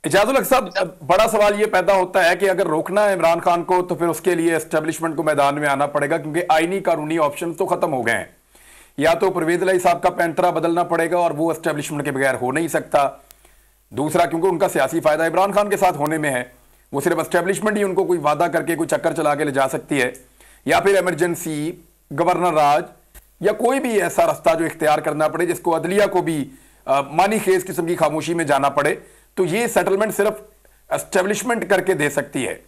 इजाजुल हक साहब, बड़ा सवाल ये पैदा होता है कि अगर रोकना है इमरान खान को तो फिर उसके लिए एस्टेब्लिशमेंट को मैदान में आना पड़ेगा, क्योंकि आईनी कानूनी ऑप्शन तो खत्म हो गए हैं। या तो परवेज इलाही साहब का पैंतरा बदलना पड़ेगा और वो एस्टेब्लिशमेंट के बगैर हो नहीं सकता। दूसरा, क्योंकि उनका सियासी फायदा इमरान खान के साथ होने में है, वो सिर्फ एस्टेब्लिशमेंट ही उनको कोई वादा करके कोई चक्कर चला के ले जा सकती है। या फिर इमरजेंसी, गवर्नर राज, या कोई भी ऐसा रास्ता जो इख्तियार करना पड़े जिसको अदलिया को भी मानी खेज किस्म की खामोशी में जाना पड़े, तो ये सेटलमेंट सिर्फ एस्टेब्लिशमेंट करके दे सकती है।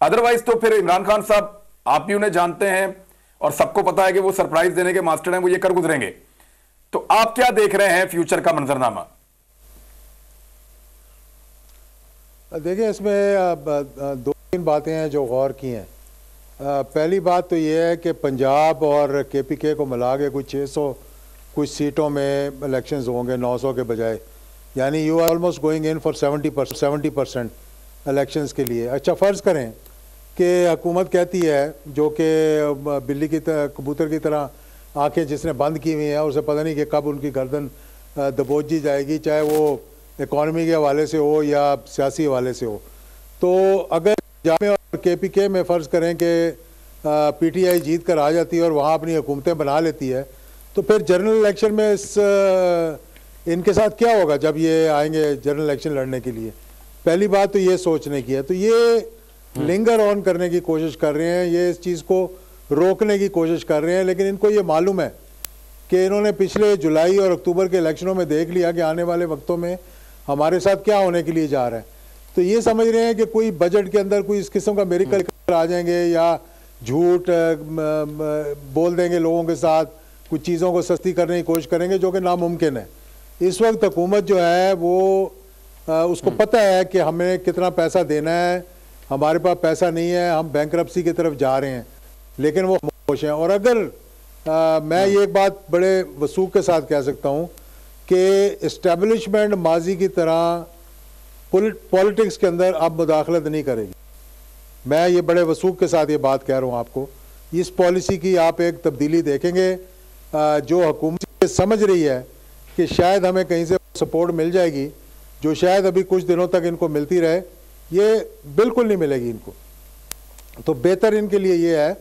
अदरवाइज तो फिर इमरान खान साहब, आप भी उन्हें जानते हैं और सबको पता है कि वो सरप्राइज देने के मास्टर हैं, वो ये कर गुजरेंगे। तो आप क्या देख रहे हैं फ्यूचर का मंजरनामा? देखिए, इसमें दो तीन बातें हैं जो गौर की हैं। पहली बात तो ये है कि पंजाब और केपीके को मिला के कुछ 600 कुछ सीटों में इलेक्शंस होंगे 900 के बजाय, यानी you are almost going in for 70% elections के लिए। अच्छा, फ़र्ज़ करें कि हुकूमत कहती है, जो कि बिल्ली की कबूतर की तरह आंखें जिसने बंद की हुई हैं, उसे पता नहीं कि कब उनकी गर्दन दबोची जाएगी, चाहे वो इकॉनमी के हवाले से हो या सियासी हवाले से हो। तो अगर पंजाब में और केपीके में फ़र्ज़ करें कि पीटीआई जीत कर आ जाती है और वहाँ अपनी हुकूमतें बना लेती है, तो फिर जनरल इलेक्शन में इनके साथ क्या होगा जब ये आएंगे जनरल इलेक्शन लड़ने के लिए? पहली बात तो ये सोचने की है। तो ये लिंगर ऑन करने की कोशिश कर रहे हैं, ये इस चीज़ को रोकने की कोशिश कर रहे हैं, लेकिन इनको ये मालूम है कि इन्होंने पिछले जुलाई और अक्टूबर के इलेक्शनों में देख लिया कि आने वाले वक्तों में हमारे साथ क्या होने के लिए जा रहा है। तो ये समझ रहे हैं कि कोई बजट के अंदर कोई इस किस्म का मेरिकल आ जाएंगे या झूठ बोल देंगे लोगों के साथ, कुछ चीज़ों को सस्ती करने की कोशिश करेंगे, जो कि नामुमकिन है। इस वक्त हुकूमत जो है वो उसको पता है कि हमें कितना पैसा देना है, हमारे पास पैसा नहीं है, हम बैंकरप्सी की तरफ जा रहे हैं, लेकिन वो खामोश हैं। और अगर मैं ये एक बात बड़े वसूख के साथ कह सकता हूँ कि इस्टेब्लिशमेंट माजी की तरह पॉलिटिक्स के अंदर अब मुदाखलत नहीं करेगी। मैं ये बड़े वसूख के साथ ये बात कह रहा हूँ आपको। इस पॉलिसी की आप एक तब्दीली देखेंगे, जो हुकूमत समझ रही है कि शायद हमें कहीं से सपोर्ट मिल जाएगी, जो शायद अभी कुछ दिनों तक इनको मिलती रहे, ये बिल्कुल नहीं मिलेगी इनको। तो बेहतर इनके लिए ये है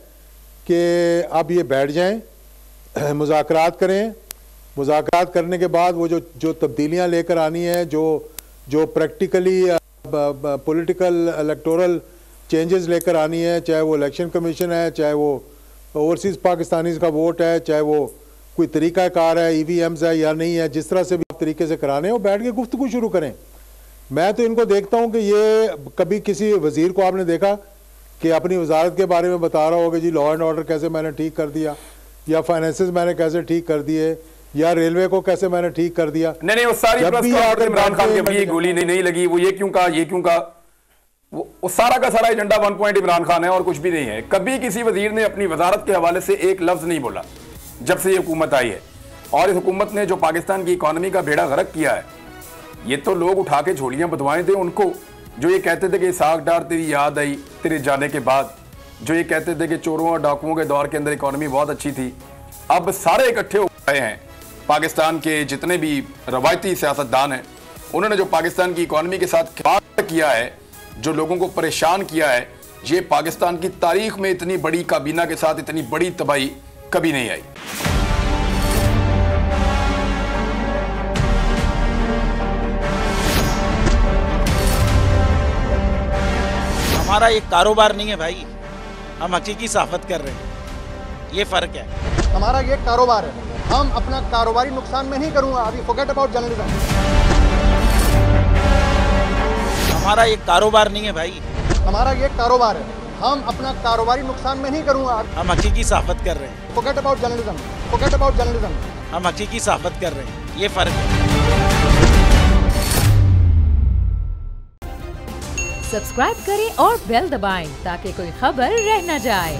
कि अब ये बैठ जाएं, मुज़ाकरात करें। मुज़ाकरात करने के बाद वो जो तब्दीलियां लेकर आनी है, जो प्रैक्टिकली पॉलिटिकल इलेक्टोरल चेंजेस लेकर आनी है, चाहे वो इलेक्शन कमीशन है, चाहे वो ओवरसीज़ पाकिस्तानीज़ का वोट है, चाहे वो कोई तरीक़ाकार है, EVMs है या नहीं है, जिस तरह से भी तरीके से कराने, वो बैठ के गुफ्तगू शुरू करें। मैं तो इनको देखता हूँ कि ये कभी किसी वज़ीर को आपने देखा कि अपनी वजारत के बारे में बता रहा होगा, जी लॉ एंड ऑर्डर कैसे मैंने ठीक कर दिया, या फाइनेंसेस मैंने कैसे ठीक कर दिए, या रेलवे को कैसे मैंने ठीक कर दिया। नहीं, वो सारी इमरान खान के भी गोली नहीं लगी, वो ये क्यों कहा, ये क्यों कहा, वो सारा का सारा एजेंडा 1 पॉइंट इमरान खान है और कुछ भी नहीं है। कभी किसी वजीर ने अपनी वजारत के हवाले से एक लफ्ज नहीं बोला जब से ये हुकूमत आई है। और इस हुकूमत ने जो पाकिस्तान की इकॉनमी का बेड़ा गर्क किया है, ये तो लोग उठा के झोलियां बदवाएं थे उनको, जो ये कहते थे कि साग डार तेरी याद आई तेरे जाने के बाद, जो ये कहते थे कि चोरों और डाकुओं के दौर के अंदर इकॉनमी बहुत अच्छी थी। अब सारे इकट्ठे हो गए हैं पाकिस्तान के जितने भी रवायती सियासतदान हैं, उन्होंने जो पाकिस्तान की इकॉनमी के साथ खिलवाड़ किया है, जो लोगों को परेशान किया है, ये पाकिस्तान की तारीख में इतनी बड़ी काबीना के साथ इतनी बड़ी तबाही कभी नहीं आई। हमारा एक कारोबार नहीं है भाई, हम हकीकी सहाफत कर रहे हैं, ये फर्क है। हमारा ये कारोबार है, हम अपना कारोबारी नुकसान में नहीं करूंगा। अभी फॉरगेट अबाउट जर्नलिज्म। हमारा एक कारोबार नहीं है भाई, हमारा ये कारोबार है, हम अपना कारोबारी नुकसान में नहीं करूंगा। हम हकीकी सहाफत कर रहे हैं। Forget about journalism, forget about journalism. हम हकीकी सहाफत कर रहे हैं, ये फर्क है। सब्सक्राइब करें और बेल दबाएं ताकि कोई खबर रह न जाए।